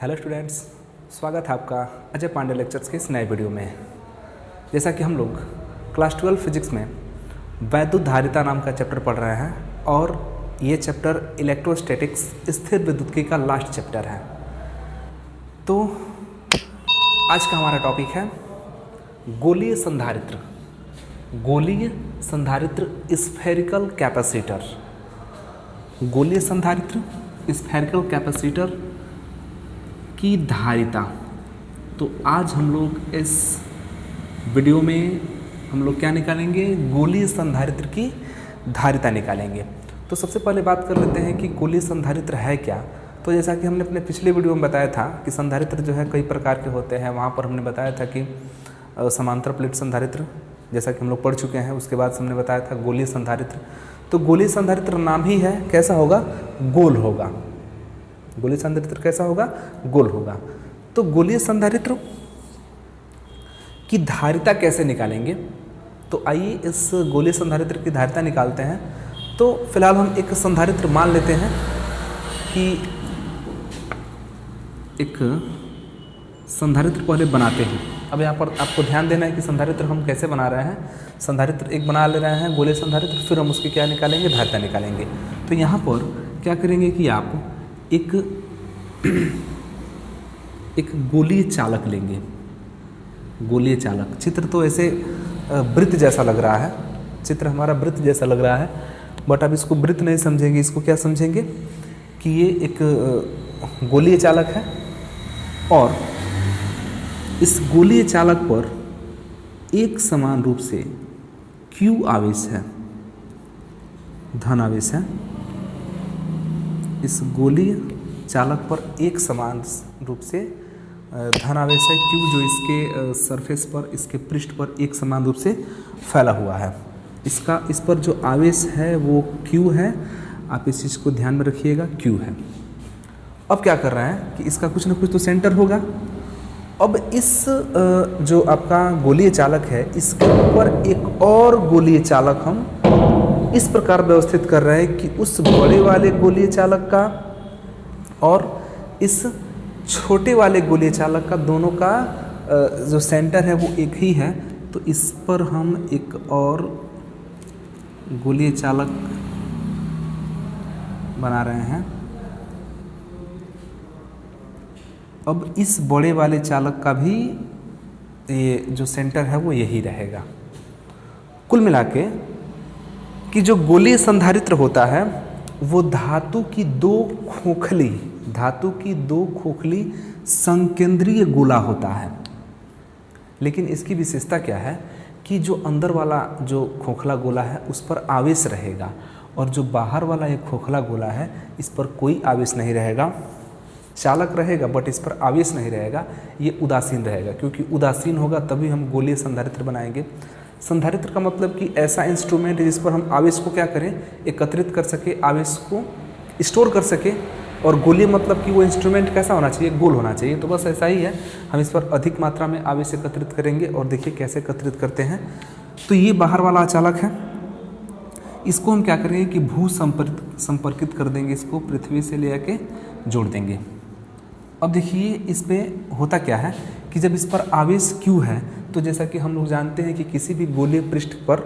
Hello students, स्वागत है आपका अजय पांडे लेक्चर्स के इस नए वीडियो में। जैसा कि हम लोग क्लास 12 फिजिक्स में वैद्युत धारिता नाम का चैप्टर पढ़ रहे हैं और ये चैप्टर इलेक्ट्रोस्टैटिक्स स्थिर विद्युतिकी का लास्ट चैप्टर है। तो आज का हमारा टॉपिक है गोलीय संधारित्र। गोलीय संधारित्र स्फेरिकल कैपेसिटर। गोलीय संधारित्र स्फेरिकल कैपेसिटर की धारिता। तो आज हम लोग इस वीडियो में हम लोग क्या निकालेंगे? गोलीय संधारित्र की धारिता निकालेंगे। तो सबसे पहले बात कर लेते हैं कि गोलीय संधारित्र है क्या। तो जैसा कि हमने अपने पिछले वीडियो में बताया था कि संधारित्र जो है कई प्रकार के होते हैं। वहाँ पर हमने बताया था कि समांतर प्लेट संधारित्र, जैसा कि हम लोग पढ़ चुके हैं। उसके बाद हमने बताया था गोलीय संधारित्र। तो गोलीय संधारित्र नाम ही है, कैसा होगा? गोल होगा। गोलीय संधारित्र कैसा होगा? गोल होगा। तो गोलीय संधारित्र की धारिता कैसे निकालेंगे? तो आइए इस गोलीय संधारित्र की धारिता निकालते हैं। तो फिलहाल हम एक संधारित्र मान लेते हैं कि एक संधारित्र पहले बनाते हैं। अब यहाँ पर आपको ध्यान देना है कि संधारित्र हम कैसे बना रहे हैं। संधारित्र एक बना ले रहे हैं गोलीय संधारित्र, फिर हम उसकी क्या निकालेंगे? धारिता निकालेंगे। तो यहाँ पर क्या करेंगे कि आप एक गोलीय चालक लेंगे। गोलीय चालक, चित्र तो ऐसे वृत्त जैसा लग रहा है, चित्र हमारा वृत्त जैसा लग रहा है, बट अब इसको वृत्त नहीं समझेंगे। इसको क्या समझेंगे कि ये एक गोलीय चालक है और इस गोलीय चालक पर एक समान रूप से Q आवेश है, धन आवेश है। इस गोलीय चालक पर एक समान रूप से धन आवेश है Q, जो इसके सरफेस पर, इसके पृष्ठ पर एक समान रूप से फैला हुआ है। इस पर जो आवेश है वो Q है। आप इस चीज़ को ध्यान में रखिएगा, Q है। अब क्या कर रहे हैं कि इसका कुछ ना कुछ तो सेंटर होगा। अब इस जो आपका गोलीय चालक है, इसके ऊपर एक और गोलीय चालक हम इस प्रकार व्यवस्थित कर रहे हैं कि उस बड़े वाले गोलीय चालक का और इस छोटे वाले गोलीय चालक का, दोनों का जो सेंटर है वो एक ही है। तो इस पर हम एक और गोलीय चालक बना रहे हैं। अब इस बड़े वाले चालक का भी ये जो सेंटर है वो यही रहेगा। कुल मिला के कि जो गोलीय संधारित्र होता है वो धातु की दो खोखली संकेंद्रीय गोला होता है। लेकिन इसकी विशेषता क्या है कि जो अंदर वाला जो खोखला गोला है उस पर आवेश रहेगा और जो बाहर वाला एक खोखला गोला है इस पर कोई आवेश नहीं रहेगा। चालक रहेगा बट इस पर आवेश नहीं रहेगा, ये उदासीन रहेगा। क्योंकि उदासीन होगा तभी हम गोलीय संधारित्र बनाएंगे। संधारित्र का मतलब कि ऐसा इंस्ट्रूमेंट है जिस पर हम आवेश को क्या करें? एकत्रित कर सके, आवेश को स्टोर कर सके। और गोलीय मतलब कि वो इंस्ट्रूमेंट कैसा होना चाहिए? गोल होना चाहिए। तो बस ऐसा ही है, हम इस पर अधिक मात्रा में आवेश एकत्रित करेंगे और देखिए कैसे एकत्रित करते हैं। तो ये बाहर वाला चालक है, इसको हम क्या करेंगे कि भू संपर्कित कर देंगे, इसको पृथ्वी से ले आके जोड़ देंगे। अब देखिए इस पर होता क्या है कि जब इस पर आवेश Q है, तो जैसा कि हम लोग जानते हैं कि किसी भी गोलीय पृष्ठ पर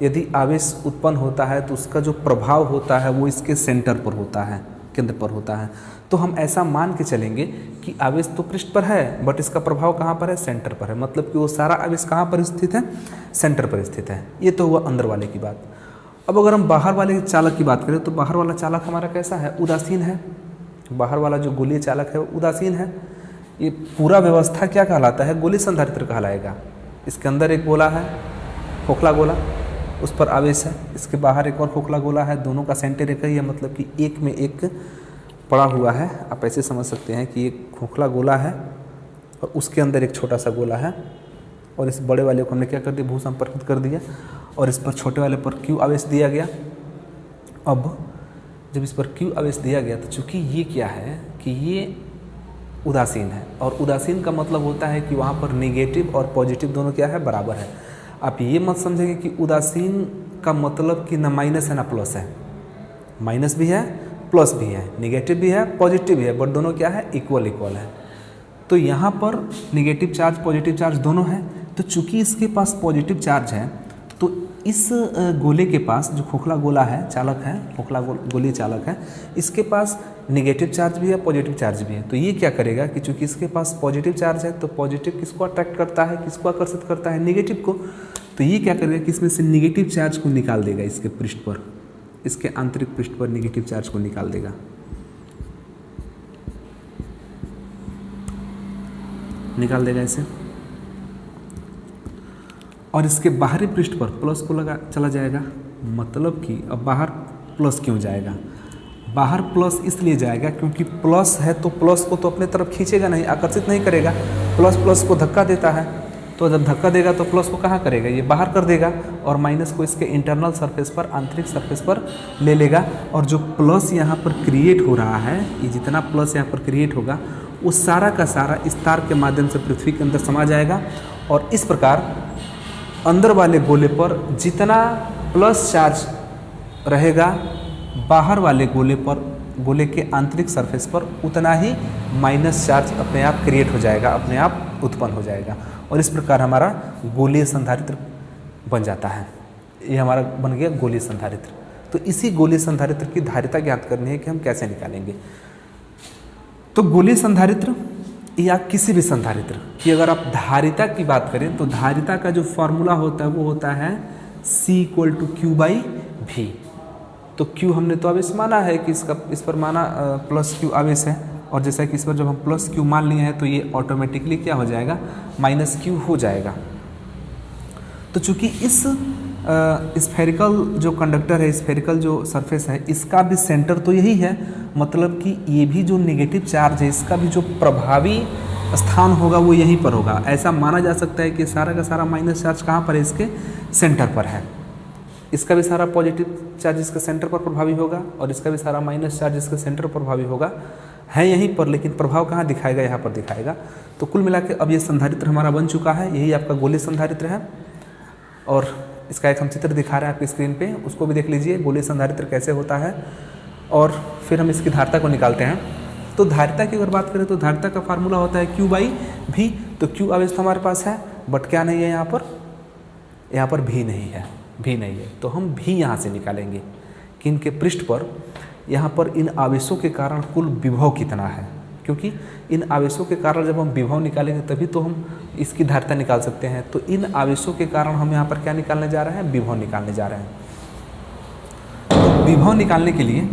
यदि आवेश उत्पन्न होता है तो उसका जो प्रभाव होता है वो इसके सेंटर पर होता है, केंद्र पर होता है। तो हम ऐसा मान के चलेंगे कि आवेश तो पृष्ठ पर है बट इसका प्रभाव कहाँ पर है? सेंटर पर है। मतलब कि वो सारा आवेश कहाँ पर स्थित है? सेंटर पर स्थित है। ये तो हुआ अंदर वाले की बात। अब अगर हम बाहर वाले चालक की बात करें तो बाहर वाला चालक हमारा कैसा है? उदासीन है। बाहर वाला जो गोलीय चालक है वो उदासीन है। ये पूरा व्यवस्था क्या कहलाता है? गोलीय संधारित्र कहलाएगा। इसके अंदर एक गोला है, खोखला गोला, उस पर आवेश है। इसके बाहर एक और खोखला गोला है, दोनों का सेंटर एक ही है। मतलब कि एक में एक पड़ा हुआ है। आप ऐसे समझ सकते हैं कि एक खोखला गोला है और उसके अंदर एक छोटा सा गोला है। और इस बड़े वाले को हमने क्या कर दिया? भू संपर्कित कर दिया और इस पर छोटे वाले पर Q आवेश दिया गया। अब जब इस पर Q आवेश दिया गया तो चूँकि ये क्या है कि ये उदासीन है, और उदासीन का मतलब होता है कि वहाँ पर नेगेटिव और पॉजिटिव दोनों क्या है? बराबर है। आप ये मत समझेंगे कि उदासीन का मतलब कि ना माइनस है ना प्लस है। माइनस भी है, प्लस भी है, निगेटिव भी है, पॉजिटिव भी है, बट दोनों क्या है? इक्वल है। तो यहाँ पर नेगेटिव चार्ज पॉजिटिव चार्ज दोनों है। तो चूंकि इसके पास पॉजिटिव चार्ज है तो इस गोले के पास जो खोखला गोला है, चालक है, खोखला गोली चालक है, इसके पास नेगेटिव चार्ज भी है, पॉजिटिव चार्ज भी है। तो ये क्या करेगा कि चूंकि इसके पास पॉजिटिव चार्ज है तो पॉजिटिव किसको अट्रैक्ट करता है, किसको आकर्षित करता है, नेगेटिव को। तो ये क्या करेगा कि इसमें से नेगेटिव चार्ज को निकाल देगा, इसके पृष्ठ पर, इसके आंतरिक पृष्ठ पर नेगेटिव चार्ज को निकाल देगा, निकाल देगा इसे। और इसके बाहरी पृष्ठ पर प्लस को लगा चला जाएगा। मतलब कि अब बाहर प्लस क्यों जाएगा, बाहर प्लस इसलिए जाएगा क्योंकि प्लस है तो प्लस को तो अपने तरफ खींचेगा नहीं, आकर्षित नहीं करेगा। प्लस प्लस को धक्का देता है, तो जब धक्का देगा तो प्लस को कहाँ करेगा, ये बाहर कर देगा, और माइनस को इसके इंटरनल सरफेस पर, आंतरिक सरफेस पर ले लेगा। और जो प्लस यहाँ पर क्रिएट हो रहा है, ये जितना प्लस यहाँ पर क्रिएट होगा वो सारा का सारा इस तार के माध्यम से पृथ्वी के अंदर समा जाएगा। और इस प्रकार अंदर वाले गोले पर जितना प्लस चार्ज रहेगा, बाहर वाले गोले पर, गोले के आंतरिक सरफेस पर उतना ही माइनस चार्ज अपने आप क्रिएट हो जाएगा, अपने आप उत्पन्न हो जाएगा। और इस प्रकार हमारा गोलीय संधारित्र बन जाता है। ये हमारा बन गया गोलीय संधारित्र। तो इसी गोलीय संधारित्र की धारिता ज्ञात करनी है कि हम कैसे निकालेंगे। तो गोलीय संधारित्र या किसी भी संधारित्र की अगर आप धारिता की बात करें तो धारिता का जो फॉर्मूला होता है वो होता है C = Q/V। तो Q हमने तो आवेश माना है कि इस पर माना +Q आवेश है, और जैसा कि इस पर जब हम +Q मान लिए हैं तो ये ऑटोमेटिकली क्या हो जाएगा, -Q हो जाएगा। तो चूंकि इस स्फेरिकल जो कंडक्टर है, स्फेरिकल जो सरफेस है, इसका भी सेंटर तो यही है, मतलब कि ये भी जो नेगेटिव चार्ज है इसका भी जो प्रभावी स्थान होगा वो यहीं पर होगा। ऐसा माना जा सकता है कि सारा का सारा माइनस चार्ज कहाँ पर है, इसके सेंटर पर है। इसका भी सारा पॉजिटिव चार्ज इसके सेंटर पर प्रभावी होगा, और इसका भी सारा माइनस चार्ज इसके सेंटर पर प्रभावी होगा, है यहीं पर, लेकिन प्रभाव कहाँ दिखाएगा, यहाँ पर दिखाएगा। तो कुल मिला के अब ये संधारित्र हमारा बन चुका है, यही आपका गोलीय संधारित्र है। और इसका एक हम चित्र दिखा रहे हैं आपकी स्क्रीन पे, उसको भी देख लीजिए गोलीय संधारित्र कैसे होता है। और फिर हम इसकी धारिता को निकालते हैं। तो धारिता की अगर बात करें तो धारिता का फार्मूला होता है Q/V। तो Q आवेश तो हमारे पास है, बट क्या नहीं है यहाँ पर V नहीं है, V नहीं है। तो हम V यहाँ से निकालेंगे कि इनके पृष्ठ पर, यहाँ पर इन आवेशों के कारण कुल विभव कितना है, क्योंकि इन आवेशों के कारण जब हम विभव निकालेंगे तभी तो हम इसकी धारिता निकाल सकते हैं। तो इन आवेशों के कारण हम यहाँ पर क्या निकालने जा रहे हैं, विभव निकालने जा रहे हैं। तो विभव निकालने के लिए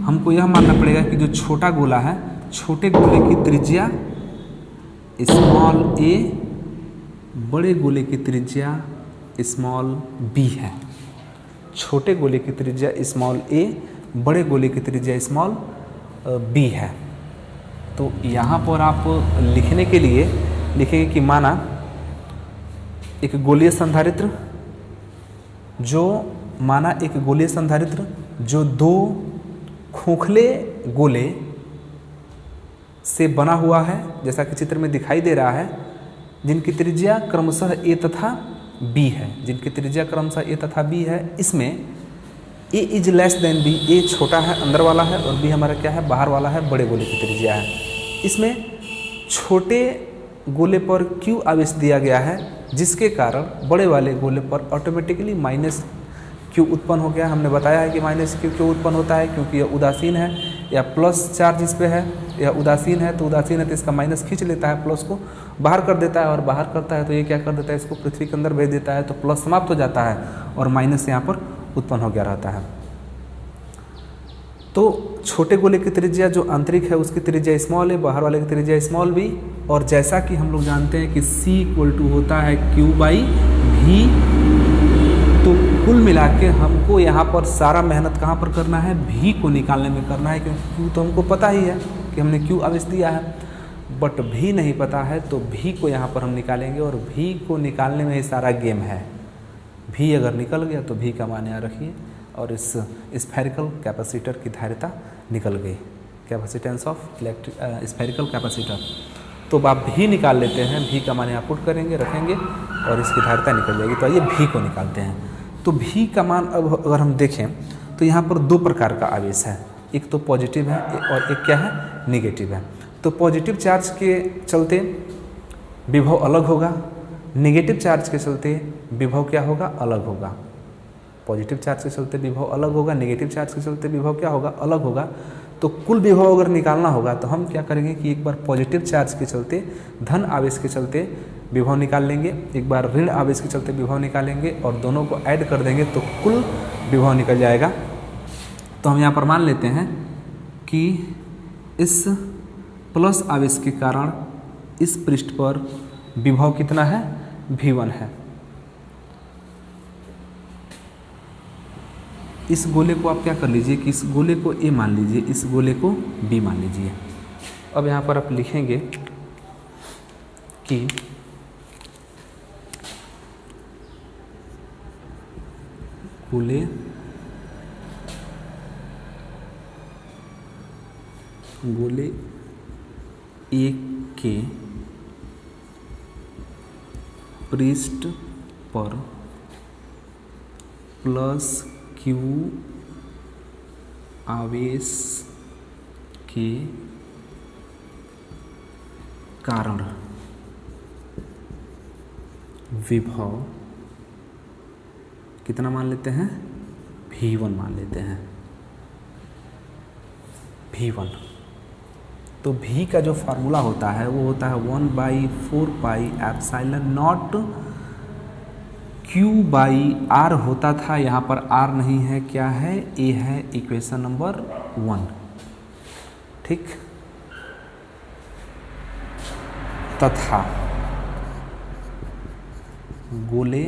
हमको यह मानना पड़ेगा कि जो छोटा गोला है, छोटे गोले की त्रिज्या a, बड़े गोले की त्रिज्या b है। छोटे गोले की त्रिज्या a, बड़े गोले की त्रिज्या b है। तो यहाँ पर आप लिखने के लिए लिखेंगे कि माना एक गोलीय संधारित्र जो दो खोखले गोले से बना हुआ है, जैसा कि चित्र में दिखाई दे रहा है, जिनकी त्रिज्या क्रमशः a तथा b है, जिनकी त्रिज्या क्रमशः a तथा b है। इसमें a is less than b, a छोटा है अंदर वाला है, और b हमारा क्या है, बाहर वाला है, बड़े गोले की त्रिज्या है। इसमें छोटे गोले पर Q आवेश दिया गया है, जिसके कारण बड़े वाले गोले पर ऑटोमेटिकली -Q उत्पन्न हो गया। हमने बताया है कि -Q क्यों उत्पन्न होता है, क्योंकि यह उदासीन है, या प्लस चार्ज इस पे है, या उदासीन है तो इसका माइनस खींच लेता है, प्लस को बाहर कर देता है, और बाहर करता है तो ये क्या कर देता है, इसको पृथ्वी के अंदर भेज देता है, तो प्लस समाप्त हो जाता है और माइनस यहाँ पर उत्पन्न हो गया रहता है। तो छोटे गोले की त्रिज्या जो आंतरिक है उसकी त्रिज्या स्मॉल है, बाहर वाले की त्रिज्या b। और जैसा कि हम लोग जानते हैं कि C = होता है Q/V। तो कुल मिला के हमको यहाँ पर सारा मेहनत कहाँ पर करना है, V को निकालने में करना है, क्योंकि Q तो हमको पता ही है कि हमने Q आवेश दिया है, बट V नहीं पता है। तो V को यहाँ पर हम निकालेंगे, और V को निकालने में ही सारा गेम है। V अगर निकल गया तो V का मान यहाँ रखिए, और इस स्फेरिकल कैपेसिटर की धारिता निकल गई, कैपेसिटेंस ऑफ स्फेरिकल कैपेसिटर। तो आप V निकाल लेते हैं, V का मान यहाँ पुट करेंगे, रखेंगे, और इसकी धारिता निकल जाएगी। तो आइए V को निकालते हैं। तो V का मान अब अगर हम देखें तो यहाँ पर दो प्रकार का आवेश है, एक तो पॉजिटिव है और एक क्या है, निगेटिव है। तो पॉजिटिव चार्ज के चलते विभव अलग होगा, नेगेटिव चार्ज के चलते विभव क्या होगा, अलग होगा। पॉजिटिव चार्ज के चलते विभव अलग होगा, नेगेटिव चार्ज के चलते विभव क्या होगा, अलग होगा। तो कुल विभव अगर निकालना होगा तो हम क्या करेंगे कि एक बार पॉजिटिव चार्ज के चलते, धन आवेश के चलते विभव निकाल लेंगे, एक बार ऋण आवेश के चलते विभव निकालेंगे और दोनों को ऐड कर देंगे तो कुल विभव निकल जाएगा। तो हम यहाँ पर मान लेते हैं कि इस प्लस आवेश के कारण इस पृष्ठ पर विभव कितना है, V1 है। इस गोले को आप क्या कर लीजिए कि इस गोले को A मान लीजिए, इस गोले को B मान लीजिए। अब यहाँ पर आप लिखेंगे कि गोले A के पृष्ठ पर प्लस Q आवेश के कारण विभव कितना मान लेते हैं, V1 मान लेते हैं, V1। तो V का जो फार्मूला होता है वो होता है 1/4 पाई एप्सिलॉन नॉट Q/R होता था, यहाँ पर R नहीं है, क्या है, A है, इक्वेशन नंबर 1। ठीक, तथा गोले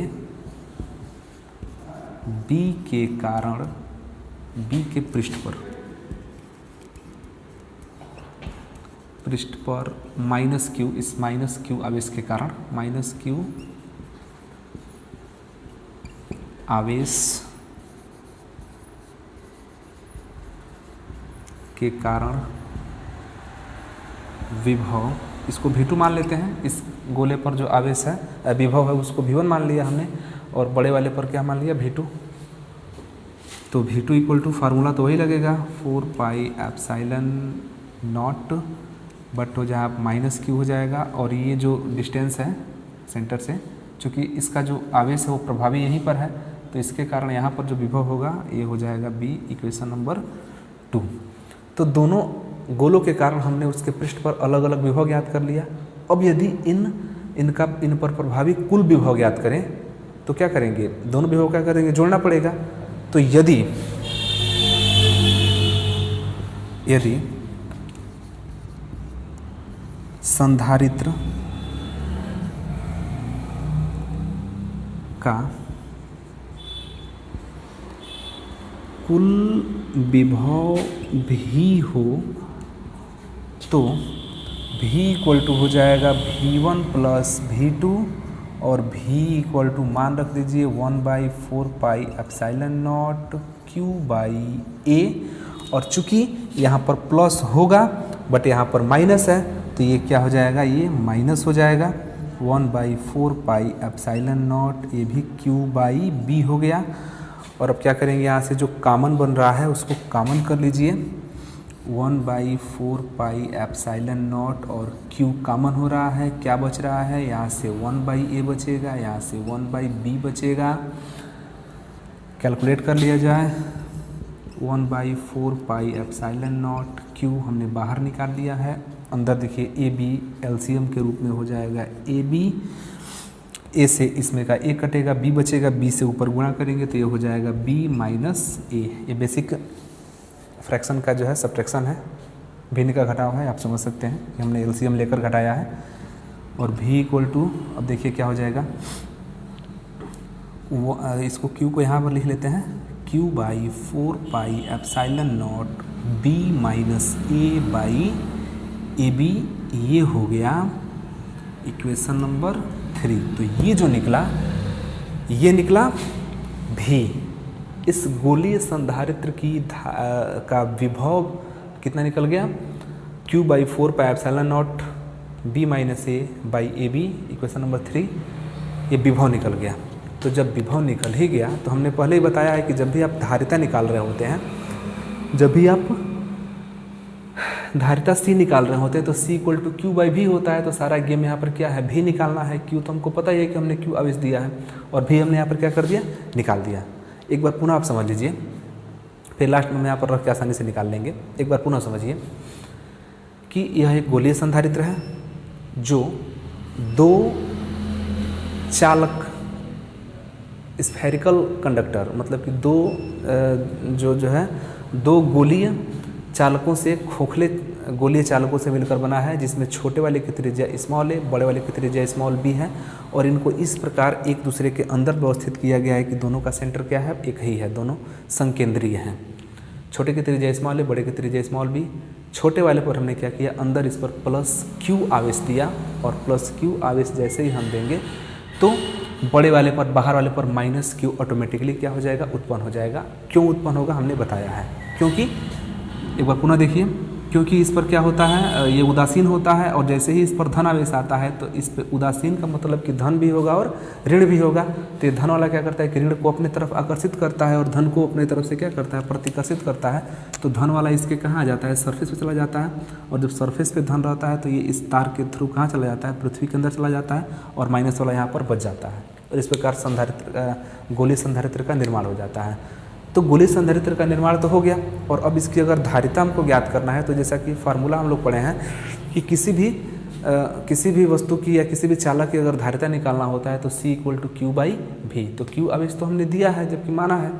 B के कारण, B के पृष्ठ पर माइनस Q, इस माइनस Q आवेश के कारण, माइनस Q आवेश के कारण विभव, इसको V2 मान लेते हैं। इस गोले पर जो आवेश है, विभव है, उसको V1 मान लिया हमने और बड़े वाले पर क्या मान लिया, V2। तो V2 इक्वल टू फार्मूला तो वही लगेगा 4 पाई एप्सिलॉन नॉट बट हो जाए माइनस Q हो जाएगा। और ये जो डिस्टेंस है सेंटर से, चूँकि इसका जो आवेश है वो प्रभावी यहीं पर है, तो इसके कारण यहाँ पर जो विभव होगा ये हो जाएगा B, इक्वेशन नंबर 2। तो दोनों गोलों के कारण हमने उसके पृष्ठ पर अलग अलग विभव ज्ञात कर लिया। अब यदि इन पर प्रभावी कुल विभव ज्ञात करें तो क्या करेंगे, दोनों विभव क्या करेंगे, जोड़ना पड़ेगा। तो यदि संधारित्र का कुल विभव भी हो तो V इक्वल टू हो जाएगा V1 प्लस V2 और V इक्वल टू मान रख दीजिए 1/4 पाई एप्सिलॉन नॉट Q/A। और चूंकि यहाँ पर प्लस होगा बट यहाँ पर माइनस है तो ये क्या हो जाएगा, ये माइनस हो जाएगा। 1/4 पाई एप्सिलॉन नॉट, ये भी Q/B हो गया। और अब क्या करेंगे, यहाँ से जो कॉमन बन रहा है उसको कॉमन कर लीजिए। 1/4 पाई एप्सिलॉन नॉट और Q कॉमन हो रहा है, क्या बच रहा है, यहाँ से 1/A बचेगा, यहाँ से 1/B बचेगा। कैलकुलेट कर लिया जाए, 1/4 पाई एप्सिलॉन नॉट Q हमने बाहर निकाल लिया है, अंदर देखिए AB एलसीएम के रूप में हो जाएगा AB। A से इसमें का A कटेगा, B बचेगा, B से ऊपर गुणा करेंगे तो ये हो जाएगा B माइनस A। ये बेसिक फ्रैक्शन का जो है सब्ट्रैक्शन है, भिन्न का घटाव है, आप समझ सकते हैं कि हमने एलसीएम लेकर घटाया है। और V इक्वल टू, अब देखिए क्या हो जाएगा, इसको Q को यहाँ पर लिख लेते हैं, Q/4 pi epsilon not B minus A/AB। ये हो गया इक्वेशन नंबर 3। तो ये जो निकला, ये निकला V। इस गोलीय संधारित्र की का विभव कितना निकल गया, Q/4 pi epsilon not B minus A/AB, equation number 3। ये विभव निकल गया। तो जब विभव निकल ही गया तो हमने पहले ही बताया है कि जब भी आप धारिता निकाल रहे होते हैं, जब भी आप धारिता C निकाल रहे होते हैं तो C equal to Q by भी होता है। तो सारा गेम यहाँ पर क्या है, भी निकालना है। क्यू तो हमको पता ही है कि हमने क्यू आवेश दिया है और भी हमने यहाँ पर क्या कर दिया, निकाल दिया। एक बार पुनः आप समझ लीजिए, फिर लास्ट में हम यहाँ पर रख के आसानी से निकाल लेंगे। एक बार पुनः समझिए कि यह एक गोलीय संधारित्र है जो दो चालक स्फेरिकल कंडक्टर, मतलब कि दो गोलीय चालकों से, खोखले गोलीय चालकों से मिलकर बना है, जिसमें छोटे वाले की त्रिज्या स्मॉल ए, बड़े वाले की त्रिज्या स्मॉल बी है। और इनको इस प्रकार एक दूसरे के अंदर व्यवस्थित किया गया है कि दोनों का सेंटर क्या है, एक ही है, दोनों संकेंद्रीय हैं। छोटे की त्रिज्या स्मॉल ए, बड़े की त्रिज्या स्मॉल बी। छोटे वाले पर हमने क्या किया, अंदर इस पर प्लस क्यू आवेश दिया, और प्लस क्यू आवेश जैसे ही हम देंगे तो बड़े वाले पर, बाहर वाले पर माइनस क्यू ऑटोमेटिकली क्या हो जाएगा, उत्पन्न हो जाएगा। क्यों उत्पन्न होगा हमने बताया है, क्योंकि एक बार पुनः देखिए, क्योंकि इस पर क्या होता है, ये उदासीन होता है, और जैसे ही इस पर धन आवेश आता है तो इस पर उदासीन का मतलब कि धन भी होगा और ऋण भी होगा। तो ये धन वाला क्या करता है कि ऋण को अपने तरफ आकर्षित करता है और धन को अपने तरफ से क्या करता है, प्रतिकर्षित करता है। तो धन वाला इसके कहाँ आ जाता है, सरफेस पे चला जाता है, और जब सरफेस पे धन रहता है तो ये इस तार के थ्रू कहाँ चला जाता है, पृथ्वी के अंदर चला जाता है, और माइनस वाला यहाँ पर बच जाता है। और इस प्रकार संधारित्र, गोलीय संधारित्र का निर्माण हो जाता है। तो गोलीय संधारित्र का निर्माण तो हो गया, और अब इसकी अगर धारिता हमको ज्ञात करना है तो जैसा कि फार्मूला हम लोग पढ़े हैं कि किसी भी वस्तु की या किसी भी चालक की अगर धारिता निकालना होता है तो C equal to Q by भी। तो क्यू आवेश तो हमने दिया है जबकि माना है,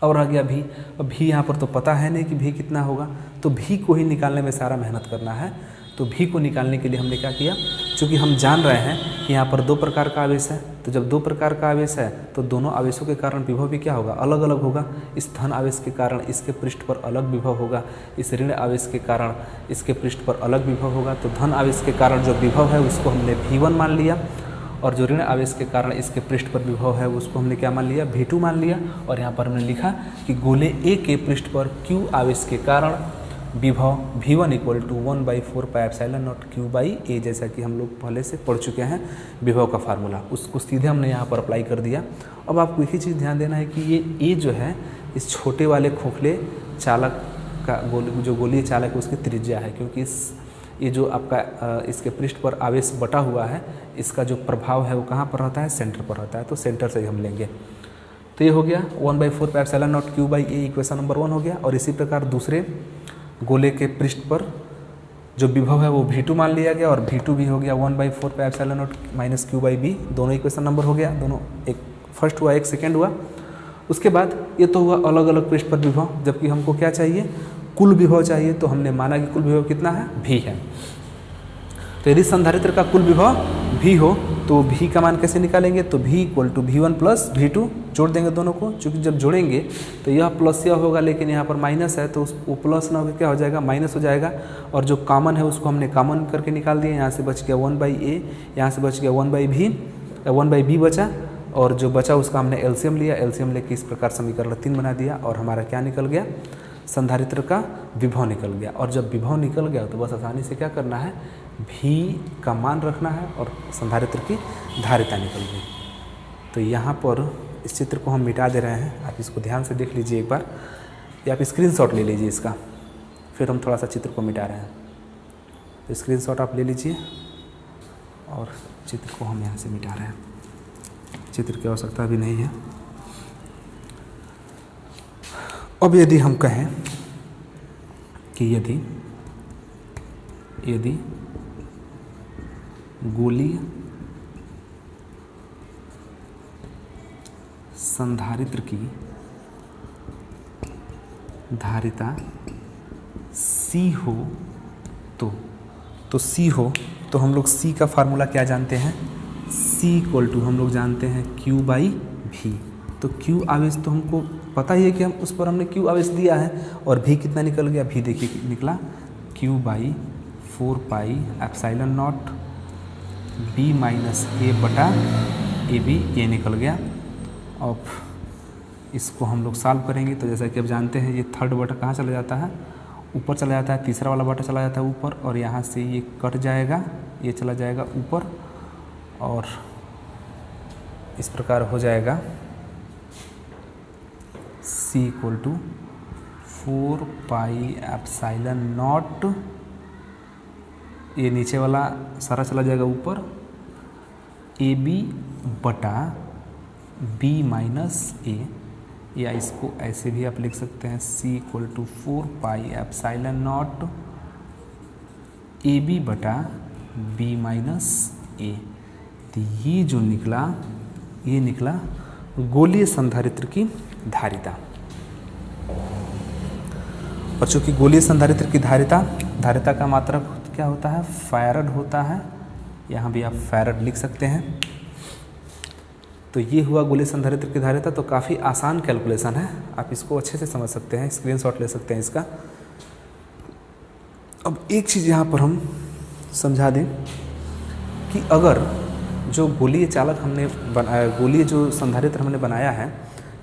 और आ गया भी। अब भी यहाँ पर तो पता है नहीं कि भी कितना होगा, तो भी को ही निकालने में सारा मेहनत करना है। तो भी को निकालने के लिए हमने क्या किया, चूँकि हम जान रहे हैं कि यहाँ पर दो प्रकार का आवेश है, तो जब दो प्रकार का आवेश है तो दोनों आवेशों के कारण विभव भी क्या होगा, अलग अलग होगा। इस धन आवेश के कारण इसके पृष्ठ पर अलग विभव होगा, इस ऋण आवेश के कारण इसके पृष्ठ पर अलग विभव होगा। तो धन आवेश के कारण जो विभव है उसको हमने V1 मान लिया, और जो ऋण आवेश के कारण इसके पृष्ठ पर विभव है उसको हमने क्या मान लिया, V2 मान लिया। और यहाँ पर हमने लिखा कि गोले A के पृष्ठ पर Q आवेश के कारण विभव V1 equal to 1/4 pi epsilon not Q by A, जैसा कि हम लोग पहले से पढ़ चुके हैं विभव का फार्मूला, उसको सीधे हमने यहाँ पर अप्लाई कर दिया। अब आपको एक ही चीज़ ध्यान देना है कि ये A जो है इस छोटे वाले खोखले चालक का जो गोलीय चालक है उसकी त्रिज्या है, क्योंकि ये जो आपका इसके पृष्ठ पर आवेश बटा हुआ है इसका जो प्रभाव है वो कहाँ पर रहता है, सेंटर पर रहता है। तो सेंटर से ही हम लेंगे। तो ये हो गया 1/4 pi epsilon not Q by A, equation number 1 हो गया। और इसी प्रकार दूसरे गोले के पृष्ठ पर जो विभव है वो V2 मान लिया गया, और V2 भी हो गया 1/4 pi epsilon not minus Q by B। दोनों इक्वेशन नंबर हो गया, दोनों, एक फर्स्ट हुआ एक सेकेंड हुआ। उसके बाद ये तो हुआ अलग अलग पृष्ठ पर विभव, जबकि हमको क्या चाहिए, कुल विभव चाहिए। तो हमने माना कि कुल विभव कितना है, V है। तो यदि संधारित्र का कुल विभव V हो तो V का मान कैसे निकालेंगे, तो V equal to V1 plus V2, जोड़ देंगे दोनों को। चूँकि जब जोड़ेंगे तो यह प्लस यह होगा, लेकिन यहाँ पर माइनस है तो वो प्लस ना होकर क्या हो जाएगा, माइनस हो जाएगा। और जो कॉमन है उसको हमने कॉमन करके निकाल दिया। यहाँ से बच गया 1/A, यहाँ से बच गया 1/B बचा, और जो बचा उसका हमने एलसीएम लिया। एलसीएम लेके इस प्रकार समीकरण 3 बना दिया, और हमारा क्या निकल गया, संधारित्र का विभव निकल गया। और जब विभव निकल गया तो बस आसानी से क्या करना है, V का मान रखना है और संधारित्र की धारिता निकल गई। तो यहाँ पर इस चित्र को हम मिटा दे रहे हैं, आप इसको ध्यान से देख लीजिए एक बार, या आप स्क्रीनशॉट ले लीजिए इसका, फिर हम थोड़ा सा चित्र को मिटा रहे हैं। तो स्क्रीनशॉट आप ले लीजिए, और चित्र को हम यहाँ से मिटा रहे हैं, चित्र की आवश्यकता भी नहीं है। अब यदि हम कहें कि यदि गोलीय संधारित्र की धारिता C हो तो C हो तो हम लोग C का फार्मूला क्या जानते हैं, C इक्वल टू हम लोग जानते हैं Q बाई V। तो Q आवेश तो हमको पता ही है कि हम उस पर हमने Q आवेश दिया है, और V कितना निकल गया, V देखिए निकला Q by 4 pi epsilon not B minus A बटा AB, ये निकल गया। अब इसको हम लोग सॉल्व करेंगे तो जैसा कि अब जानते हैं ये थर्ड बटा कहाँ चला जाता है, ऊपर चला जाता है, तीसरा वाला बटा चला जाता है ऊपर, और यहाँ से ये कट जाएगा, ये चला जाएगा ऊपर, और इस प्रकार हो जाएगा C equal to 4 pi epsilon not, ये नीचे वाला सारा चला जाएगा ऊपर, ए बी बटा बी माइनस ए, या इसको ऐसे भी आप लिख सकते हैं C equal to 4 pi epsilon not A B बटा बी माइनस ए। तो ये जो निकला, ये निकला गोलीय संधारित्र की धारिता। और चूँकि गोलीय संधारित्र की धारिता का मात्रक क्या होता है, फैरड होता है, यहाँ भी आप फैरड लिख सकते हैं। तो ये हुआ गोलीय संधारित्र की धारिता। तो काफ़ी आसान कैलकुलेशन है, आप इसको अच्छे से समझ सकते हैं, स्क्रीनशॉट ले सकते हैं इसका। अब एक चीज़ यहाँ पर हम समझा दें कि अगर जो गोलीय चालक हमने बनाया, गोलीय जो संधारित्र हमने बनाया है,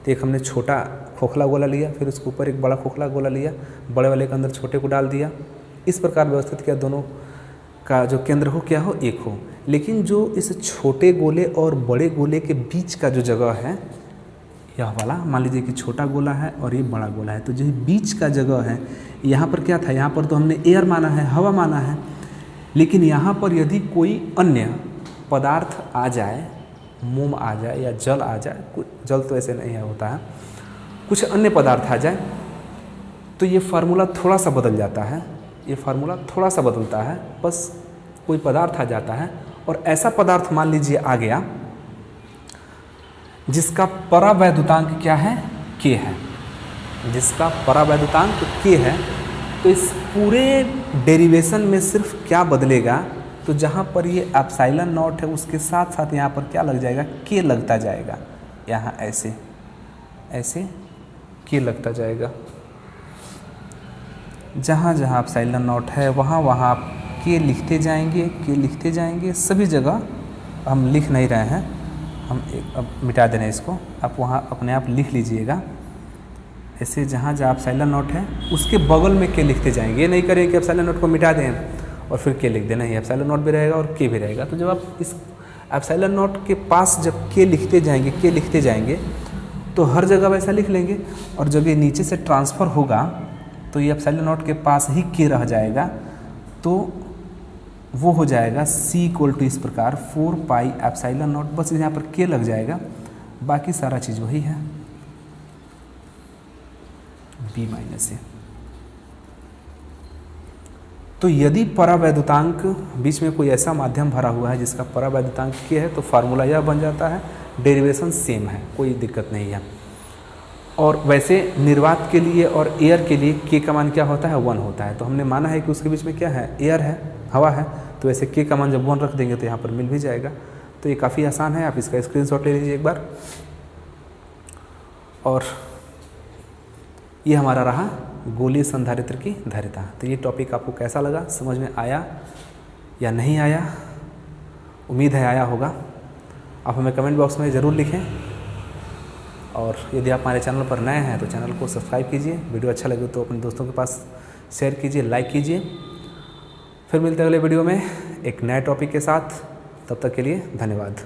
तो एक हमने छोटा खोखला गोला लिया, फिर उसके ऊपर एक बड़ा खोखला गोला लिया, बड़े वाले के अंदर छोटे को डाल दिया, इस प्रकार व्यवस्थित किया, दोनों का जो केंद्र हो क्या हो, एक हो। लेकिन जो इस छोटे गोले और बड़े गोले के बीच का जो जगह है, यह वाला मान लीजिए कि छोटा गोला है और ये बड़ा गोला है, तो जो बीच का जगह है, यहाँ पर क्या था, यहाँ पर तो हमने एयर माना है, हवा माना है। लेकिन यहाँ पर यदि कोई अन्य पदार्थ आ जाए, मोम आ जाए या जल आ जाए, कुछ जल तो ऐसे नहीं होता है, कुछ अन्य पदार्थ आ जाए, तो ये फार्मूला थोड़ा सा बदल जाता है, ये फार्मूला थोड़ा सा बदलता है। बस कोई पदार्थ आ जाता है और ऐसा पदार्थ मान लीजिए आ गया जिसका परावैद्युतांक क्या है, k है, जिसका परावैद्युतांक k है, तो इस पूरे डेरिवेशन में सिर्फ क्या बदलेगा, तो जहाँ पर ये एप्सिलॉन नॉट है उसके साथ साथ यहाँ पर क्या लग जाएगा, k लगता जाएगा। यहाँ ऐसे ऐसे k लगता जाएगा, जहाँ जहाँ एप्सिलॉन नॉट है वहाँ वहाँ आप k लिखते जाएंगे, k लिखते जाएंगे। सभी जगह हम लिख नहीं रहे हैं, हम अब मिटा दे रहे हैं इसको, आप वहाँ अपने आप लिख लीजिएगा। ऐसे जहाँ जहाँ एप्सिलॉन नॉट है उसके बगल में k लिखते जाएंगे। ये नहीं करें कि एप्सिलॉन नॉट को मिटा दें और फिर k लिख देना, ही एप्सिलॉन नॉट भी रहेगा और k भी रहेगा। तो जब आप इस एप्सिलॉन नॉट के पास जब k लिखते जाएंगे तो हर जगह वैसा लिख लेंगे, और जब ये नीचे से ट्रांसफ़र होगा तो ये एप्सिलॉन नॉट के पास ही k रह जाएगा, तो वो हो जाएगा C इक्वल टू इस प्रकार 4 पाई एप्सिलॉन नॉट, बस यहाँ पर k लग जाएगा, बाकी सारा चीज़ वही है, b माइनस ए। तो यदि परावैद्युतांक बीच में कोई ऐसा माध्यम भरा हुआ है जिसका परावैद्युतांक k है, तो फार्मूला यह बन जाता है, डेरिवेशन सेम है, कोई दिक्कत नहीं है। और वैसे निर्वात के लिए और एयर के लिए k का मान क्या होता है, 1 होता है। तो हमने माना है कि उसके बीच में क्या है, एयर है, हवा है, तो वैसे k का मान जब 1 रख देंगे तो यहाँ पर मिल भी जाएगा। तो ये काफ़ी आसान है, आप इसका स्क्रीनशॉट ले लीजिए एक बार। और ये हमारा रहा गोलीय संधारित्र की धारिता। तो ये टॉपिक आपको कैसा लगा, समझ में आया या नहीं आया, उम्मीद है आया होगा। आप हमें कमेंट बॉक्स में ज़रूर लिखें, और यदि आप हमारे चैनल पर नए हैं तो चैनल को सब्सक्राइब कीजिए, वीडियो अच्छा लगे तो अपने दोस्तों के पास शेयर कीजिए, लाइक कीजिए। फिर मिलते हैं अगले वीडियो में एक नए टॉपिक के साथ, तब तक के लिए धन्यवाद।